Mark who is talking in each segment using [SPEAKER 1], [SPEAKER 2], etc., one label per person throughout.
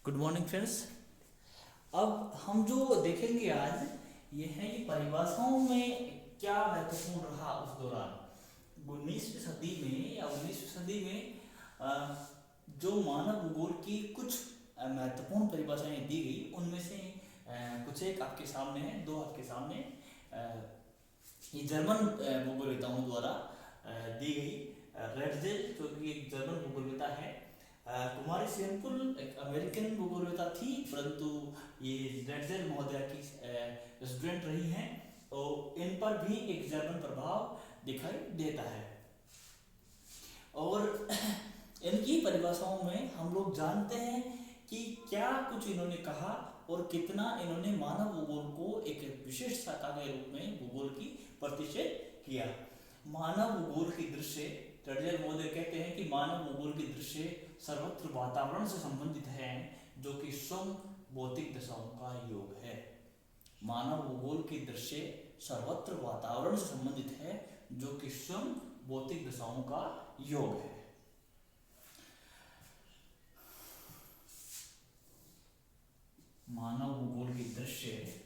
[SPEAKER 1] Good morning friends. अब हम जो देखेंगे आज ये है कि परिभाषाओं में क्या महत्वपूर्ण रहा उस दौरान 19वीं सदी में या 19वीं सदी में जो मानव भूगोल की कुछ महत्वपूर्ण परिभाषाएं दी गई उनमें से कुछ एक आपके सामने है, दो आपके सामने ये जर्मन भूगोलवेताओं द्वारा दी गई। रेडजेल जो कि एक जर्मन भूगोलवेता है, कुमारी सैंपल एक अमेरिकन भूगोलवेता थी, परंतु ये रेडजेल महोदया की स्टूडेंट रही हैं, तो इन पर भी एक जर्मन प्रभाव दिखाई देता है। और इनकी परिभाषाओं में हम लोग जानते हैं कि क्या कुछ इन्होंने कहा और कितना इन्होंने मानव भूगोल को एक विशिष्ट शाखा के रूप में भूगोल की प्रतिष्ठित किया। मानव भूगोल की दृश्य रेडजेल महोदय कहते हैं कि मानव भूगोल की दृश्य सर्वत्र वातावरण से संबंधित है, जो कि स्वयं भौतिक दशाओं का योग है। मानव भूगोल की दृश्य सर्वत्र वातावरण से संबंधित है, जो कि स्वयं भौतिक दशाओं का योग है। मानव भूगोल की दृश्य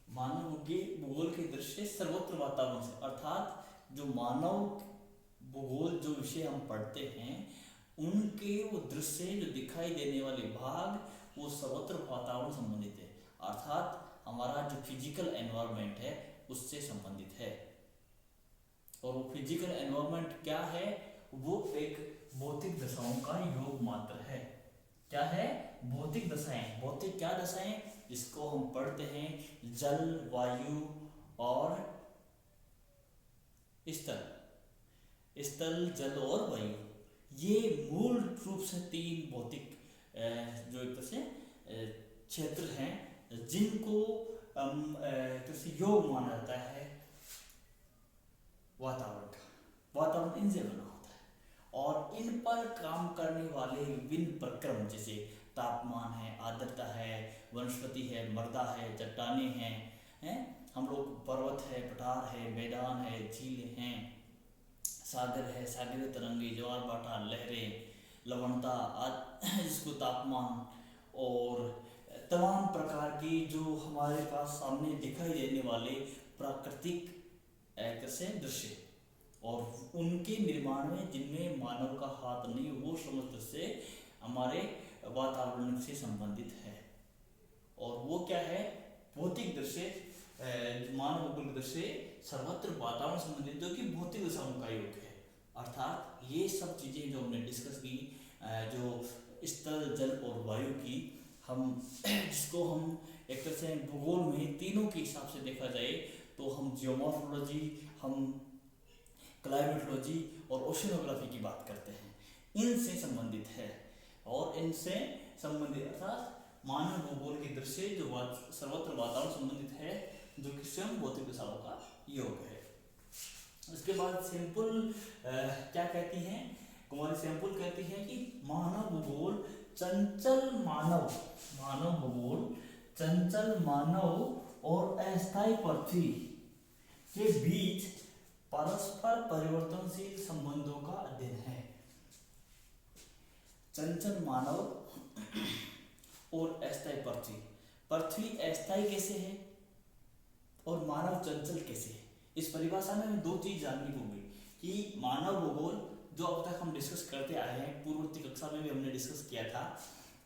[SPEAKER 1] भूगोल के दृश्य सर्वत्र वातावरण से, अर्थात जो मानव भूगोल जो विषय हम पढ़ते हैं उनके वो दृश्य जो दिखाई देने वाले भाग वो सर्वत्र वातावरण संबंधित है, अर्थात हमारा जो फिजिकल एनवायरनमेंट है उससे संबंधित है। और वो फिजिकल एनवायरनमेंट क्या है? वो एक भौतिक दशाओं का योग मात्र है। क्या है? भौतिक दशाएं। भौतिक क्या दशाएं? जिसको हम पढ़ते हैं जल, वायु और स्थल, जल और वायु। ये मूल रूप से तीन भौतिक जो एक तरह से क्षेत्र हैं जिनको एक तरह से योग माना जाता है वातावरण का। वातावरण इनसे बना होता है और इन पर काम करने वाले विभिन्न प्रक्रम जैसे तापमान है, आर्द्रता है, वनस्पति है, मृदा है, चट्टाने हैं, हम लोग पर्वत है, पठार है, मैदान है, झीलें हैं, सागर है, सागरीय तरंगे, ज्वार भाटा, लहरें, लवणता जिसको तापमान और तमाम प्रकार की जो हमारे पास सामने दिखाई देने वाले प्राकृतिक ऐसे दृश्य और उनके निर्माण में जिनमें मानव का हाथ नहीं, वो समस्त से हमारे वातावरण से संबंधित है। और वो क्या है? भौतिक दृश्य, मानव भूगोल दृश्य सर्वत्र वातावरण संबंधित जो कि भौतिक दशाओं का योग है। अर्थात ये सब चीजें जो हमने डिस्कस की, जो स्थल, जल और वायु की, हम जिसको हम एक तरह से भूगोल में तीनों के हिसाब से देखा जाए तो हम जियोमॉर्फोलॉजी, हम क्लाइमेटोलॉजी और ओशिनोग्राफी की बात करते हैं, इनसे संबंधित है। और इनसे संबंधित अर्थात मानव भूगोल के दृश्य जो सर्वत्र वातावरण संबंधित है, जो कि स्वयं भौतिक दशाओं का योग है। उसके बाद सैंपल क्या कहती हैं? कुमारी सैंपल कहती है कि मानव भूगोल चंचल मानव और अस्थायी पृथ्वी के बीच परस्पर परिवर्तनशील संबंधों का अध्ययन है। चंचल मानव और अस्थायी पृथ्वी अस्थायी कैसे है और मानव चंचल कैसे है? इस परिभाषा में हमें दो चीज जाननी होगी कि मानव भूगोल जो अब तक हम डिस्कस करते आए हैं, पूर्ववर्ती कक्षा में भी हमने डिस्कस किया था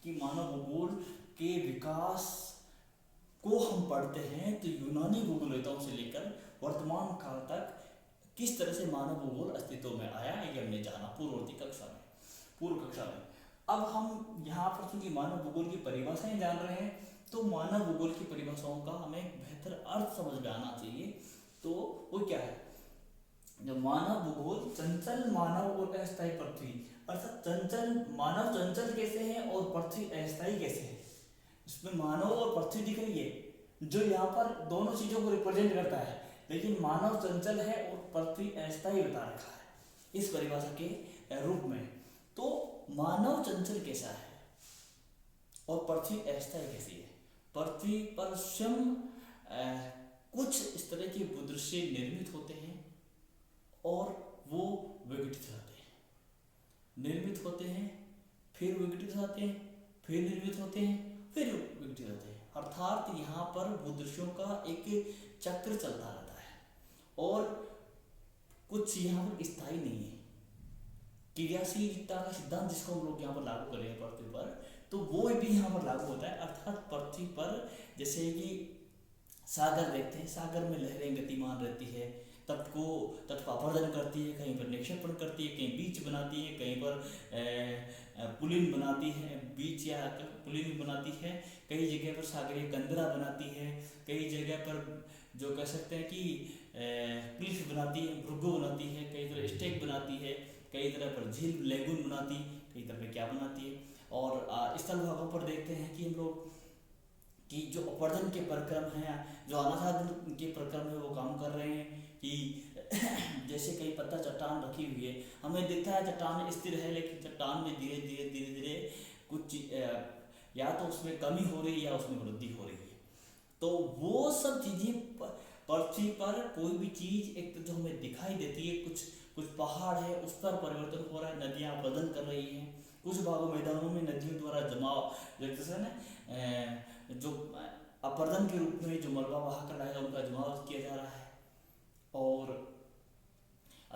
[SPEAKER 1] कि मानव भूगोल के विकास को हम पढ़ते हैं तो यूनानी भूगोलवेताओं से लेकर वर्तमान काल तक किस तरह से मानव भूगोल अस्तित्व में आया, ये हमने जाना पूर्व कक्षा में। अब हम यहाँ पर चूंकि मानव भूगोल की परिभाषाएं जान रहे हैं तो मानव भूगोल की परिभाषाओं का हमें बेहतर अर्थ समझ में आना चाहिए। तो वो क्या है? जब मानव भूगोल चंचल मानव और अस्थायी पृथ्वी, अर्थात चंचल मानव चंचल कैसे है और पृथ्वी अस्थायी कैसे है, इसमें मानव और पृथ्वी दिख रही है जो यहाँ पर दोनों चीजों को रिप्रेजेंट करता है, लेकिन मानव चंचल है और पृथ्वी अस्थायी बता रखा है इस परिभाषा के रूप में। तो मानव चंचल कैसा है और पृथ्वी अस्थायी कैसी है? पृथ्वी पर स्वयं कुछ इस तरह के भूदृश्य निर्मित होते हैं और वो विघटित रहते हैं। निर्मित होते हैं, फिर विघटित होते हैं, फिर निर्मित होते हैं, फिर विघटित होते हैं। अर्थात यहाँ पर भूदृश्यों का एक चक्र चलता रहता है और कुछ यहाँ पर स्थायी नहीं है। क्रियाशीलता का सिद्धांत जिसको हम लोग यहाँ पर लागू करें पृथ्वी पर, तो वो भी यहाँ पर लागू होता है। अर्थात पृथ्वी पर जैसे कि सागर देखते हैं, सागर में लहरें गतिमान रहती है, तट का अपरदन करती है, कहीं पर निक्षेपण करती है, कहीं बीच बनाती है, कहीं पर पुलिन बनाती है, बीच या पुलिन बनाती है, कई जगह पर सागरीय कंदरा बनाती है, कई जगह पर जो कह सकते हैं कि क्लिफ बनाती है, भृगु बनाती है, कई तरह स्टेक बनाती है, कई तरह पर झील लेगुन बनाती, कई तरह पर क्या बनाती है। और स्थल भागों पर देखते हैं कि हम लोग कि जो अपरदन के प्रक्रम हैं, जो अनाच्छादन के प्रक्रम है, वो काम कर रहे हैं कि जैसे कई पत्ता चट्टान रखी हुई है, हमें दिखता है चट्टान स्थिर है, लेकिन चट्टान में धीरे धीरे कुछ या तो उसमें कमी हो रही है या उसमें वृद्धि हो रही है। तो वो सब चीज़ें पृथ्वी पर कोई भी चीज़ एक तो जो हमें दिखाई देती है, कुछ पहाड़ है उस पर परिवर्तन हो रहा है, नदियाँ अपरदन कर रही हैं, कुछ भागों मैदानों में नदियों द्वारा जमाव जैसे ना जो अपरदन के रूप में जो मलबा बहा कर लाएगा उनका जमाव किया जा रहा है और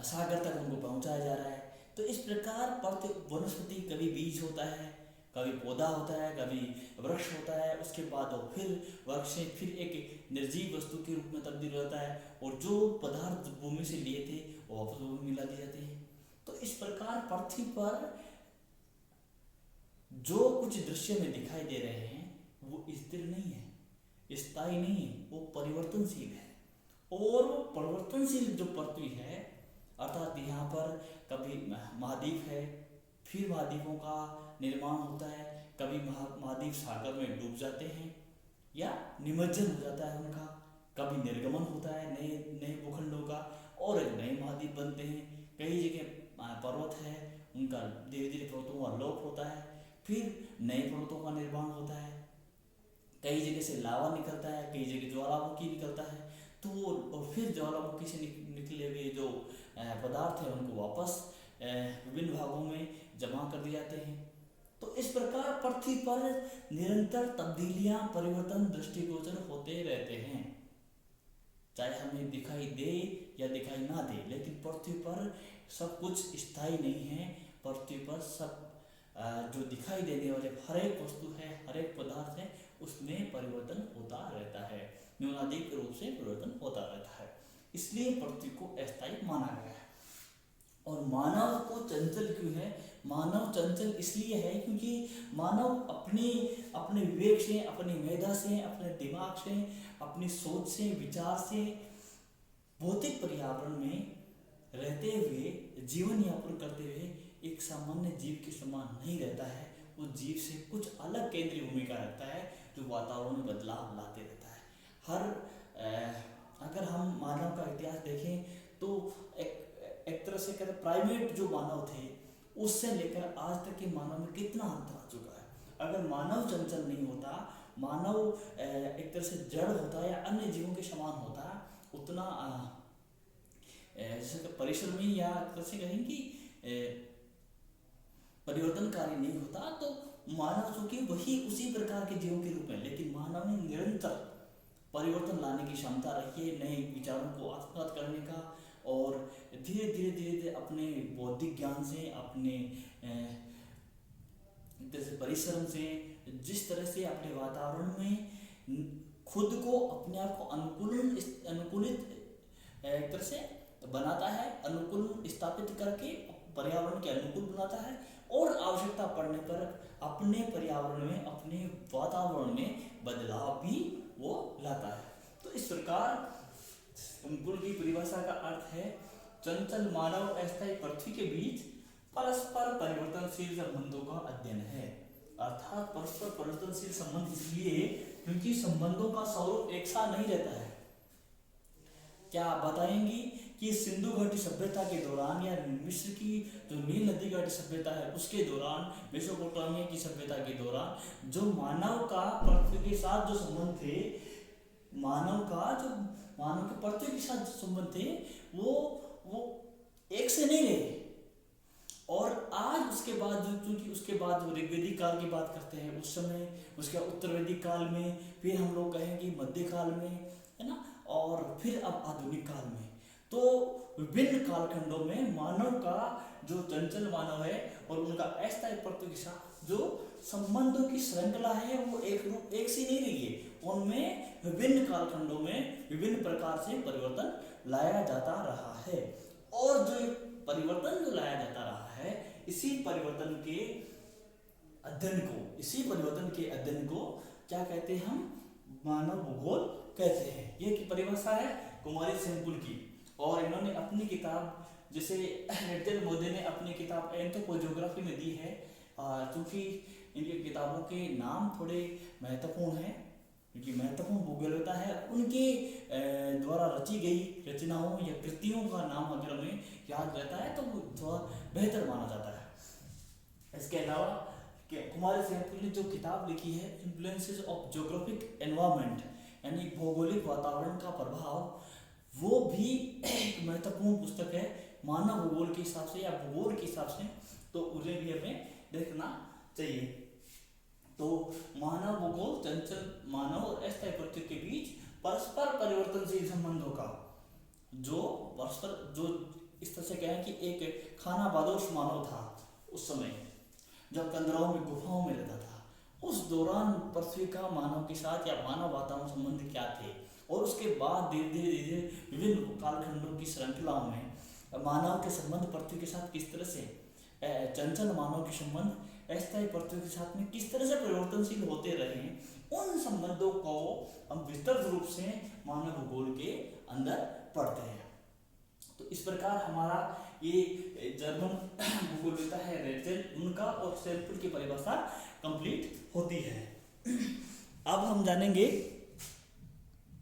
[SPEAKER 1] सागर तक उनको पहुंचाया जा रहा है। तो इस प्रकार वनस्पति कभी बीज होता है, कभी पौधा होता है, कभी वृक्ष होता है, उसके बाद वो फिर वृक्ष से फिर एक निर्जीव वस्तु के रूप में तब्दील होता है और जो पदार्थ भूमि से लिए थे वो वापस भूमि मिला दिए जाते हैं। तो इस प्रकार पृथ्वी पर जो कुछ दृश्य में दिखाई दे रहे हैं वो स्थिर नहीं है, स्थायी नहीं है, वो परिवर्तनशील है। और वो परिवर्तनशील जो पृथ्वी है, अर्थात यहाँ पर कभी महाद्वीप है, फिर महाद्वीपों का निर्माण होता है, कभी महाद्वीप सागर में डूब जाते हैं या निमज्जन हो जाता है उनका, कभी निर्गमन होता है नए भूखंडों का और एक नए महाद्वीप बनते हैं। कई जगह पर्वत है, उनका धीरे धीरे पर्वतों का लोप होता है, फिर नए पर्वतों का निर्माण होता है, कई जगह से लावा निकलता है, कई जगह ज्वालामुखी निकलता है, तो और फिर ज्वालामुखी से निकले हुए जो पदार्थ है उनको वापस विभिन्न भागों में जमा कर दिए जाते हैं। तो इस प्रकार पृथ्वी पर निरंतर तब्दीलियां, परिवर्तन दृष्टिगोचर होते रहते हैं, चाहे हमें दिखाई दे या दिखाई ना दे, लेकिन पृथ्वी पर सब कुछ स्थायी नहीं है। पृथ्वी पर सब जो दिखाई देने वाले हर एक वस्तु है, हर एक पदार्थ है, उसमें परिवर्तन होता रहता है, न्यूनाधिक रूप से परिवर्तन होता रहता है। इसलिए पृथ्वी को अस्थायी माना गया है। और मानव को चंचल क्यों है? मानव चंचल इसलिए है क्योंकि मानव अपने विवेक से, अपनी मेधा से, अपने दिमाग से, अपनी सोच से, विचार से भौतिक पर्यावरण में रहते हुए, जीवन यापन करते हुए एक सामान्य जीव के समान नहीं रहता है। वो जीव से कुछ अलग केंद्रीय भूमिका रखता है जो वातावरण में बदलाव लाते रहता है। अगर हम मानव का इतिहास देखें तो एक तरह से कहते प्राइमेट जो मानव थे उससे लेकर आज तक के मानव में कितना अंतर आ चुका है। अगर मानव चंचल नहीं होता, मानव एक तरह से जड़ होता या अन्य जीवों के समान होता, उतना परिश्रमी या तरह से कहें कि परिवर्तनकारी नहीं होता, तो मानव चूंकि वही उसी प्रकार के जीवों के रूप में, लेकिन मानव ने निरंतर परिवर्तन लाने की क्षमता रखी है, नए विचारों को आत्मसात करने का, और धीरे धीरे अपने बौद्धिक ज्ञान से, अपने जैसे परिश्रम से, जिस तरह से अपने वातावरण में खुद को, अपने आप को अनुकूलित एक तरह से बनाता है, अनुकूल स्थापित करके पर्यावरण के अनुकूल बनाता है, और आवश्यकता पड़ने पर अपने पर्यावरण में, अपने वातावरण में बदलाव भी वो लाता है। तो इस प्रकार संकुल की परिभाषा का अर्थ है चंचल मानव अस्थायी पृथ्वी के बीच परस्पर परिवर्तनशील संबंधों का अध्ययन है। अर्थात परस्पर परिवर्तनशील संबंध इसलिए क्योंकि संबंधों का स्वरूप एक सा नहीं रहता है। क्या आप बताएंगी कि सिंधु घाटी सभ्यता के दौरान या मिस्र की जो नील नदी घाटी सभ्यता है उसके दौरान, मेसोपोटामिया की सभ्यता के दौरान जो मानव का पृथ्वी के साथ जो संबंध थे, मानव के पृथ्वी के साथ जो संबंध थे वो एक से नहीं रहे। और आज उसके बाद चूंकि उसके बाद जो ऋग्वेदिक काल की बात करते हैं उस समय, उसके बाद उत्तर वैदिक काल में, फिर हम लोग कहेंगे मध्यकाल में, है ना, और फिर अब आधुनिक काल में। तो विभिन्न कालखंडों में मानव का जो चंचल मानव है और उनका अस्थायी पृथ्वी के साथ जो संबंधों की श्रृंखला है वो एक सी नहीं रही है। उनमें विभिन्न कालखंडों में विभिन्न प्रकार से परिवर्तन लाया जाता रहा है। और जो परिवर्तन जो लाया जाता रहा है, इसी परिवर्तन के अध्ययन को क्या कहते हैं हम? मानव भूगोल कहते हैं। ये की परिभाषा है कुमारी सेनकुल की। और इन्होंने अपनी किताब, जैसे रेचल मोदी ने अपनी किताब एंथ्रोपोजियोग्राफी में दी है, क्योंकि इनकी किताबों के नाम थोड़े महत्वपूर्ण हैं, क्योंकि महत्वपूर्ण भूगोलता है उनके द्वारा रची गई रचनाओं या कृतियों का नाम अगर हमें याद रहता है तो वो थोड़ा बेहतर माना जाता है। इसके अलावा कुमारी सेनकुल ने जो किताब लिखी है इन्फ्लुएंसेस ऑफ ज्योग्राफिक एनवायरनमेंट, यानी भौगोलिक वातावरण का प्रभाव, वो भी एक महत्वपूर्ण पुस्तक है मानव भूगोल के हिसाब से या भूगोल के हिसाब से, तो उन्हें भी हमें देखना चाहिए। तो मानव भूगोल चंचल मानव और अस्थायी पृथ्वी के बीच परस्पर परिवर्तनशील संबंधों का जो इस तरह से कहें कि एक खानाबदोश मानव था उस समय, जब कंदराओं में गुफाओं में रहता था, उस दौरान पृथ्वी का मानव के साथ या मानव वातावरण संबंध क्या थे, और उसके बाद धीरे धीरे विभिन्न कालखंडों की श्रृंखलाओं में मानव के संबंध पृथ्वी के साथ किस तरह से, चंचल मानव के संबंध अस्थायी पृथ्वी के साथ में किस तरह से परिवर्तनशील होते रहे, उन संबंधों को हम विस्तृत रूप से मानव भूगोल के अंदर पढ़ते हैं। तो इस प्रकार हमारा ये जर्मन भूगोलवेत्ता है रेचल, उनका और सेनकुल की परिभाषा कंप्लीट होती है। अब हम जानेंगे